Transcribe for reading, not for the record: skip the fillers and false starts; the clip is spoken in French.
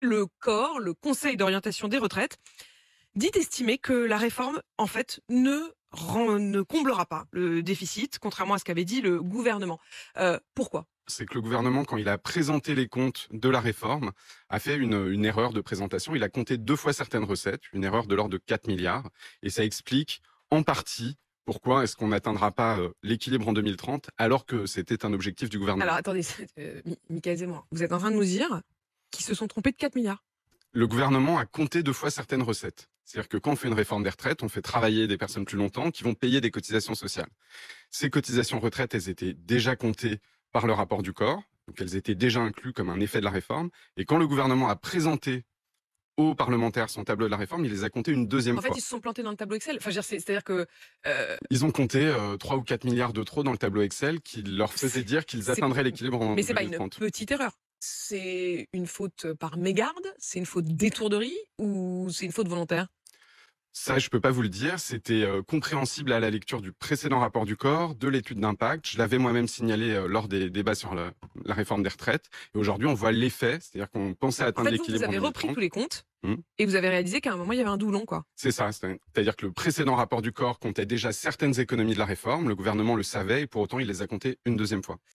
Le COR, le Conseil d'orientation des retraites, dit estimer que la réforme, en fait, ne comblera pas le déficit, contrairement à ce qu'avait dit le gouvernement. Pourquoi? C'est que le gouvernement, quand il a présenté les comptes de la réforme, a fait une erreur de présentation. Il a compté 2 fois certaines recettes, une erreur de l'ordre de 4 milliards, et ça explique en partie pourquoi est-ce qu'on n'atteindra pas, l'équilibre en 2030 alors que c'était un objectif du Alors gouvernement. attendez, Mickaël Zemmour, vous êtes en train de nous dire qu'ils se sont trompés de 4 milliards. Le gouvernement a compté 2 fois certaines recettes. C'est-à-dire que quand on fait une réforme des retraites, on fait travailler des personnes plus longtemps qui vont payer des cotisations sociales. Ces cotisations retraite, elles étaient déjà comptées par le rapport du corps, donc elles étaient déjà incluses comme un effet de la réforme. Et quand le gouvernement a présenté aux parlementaires son tableau de la réforme, il les a comptés une deuxième En fait, fois. ils se sont plantés dans le tableau Excel. Enfin, je veux dire, c'est-à-dire que Ils ont compté 3 ou 4 milliards de trop dans le tableau Excel qui leur faisait c'est dire qu'ils c'est atteindraient l'équilibre en mais c'est pas une 2030. petite erreur. C'est une faute par mégarde? C'est une faute d'étourderie? Ou c'est une faute volontaire? Ça, je peux pas vous le dire. C'était compréhensible à la lecture du précédent rapport du corps, de l'étude d'impact. Je l'avais moi-même signalé lors des débats sur la réforme des retraites. Et aujourd'hui, on voit l'effet, c'est-à-dire qu'on pensait En atteindre fait, vous l'équilibre en avez repris 2030. tous les comptes Hmm. et vous avez réalisé qu'à un moment, il y avait un doublon, quoi. C'est ça, c'est-à-dire que le précédent rapport du corps comptait déjà certaines économies de la réforme. Le gouvernement le savait et pour autant, il les a comptées une deuxième fois.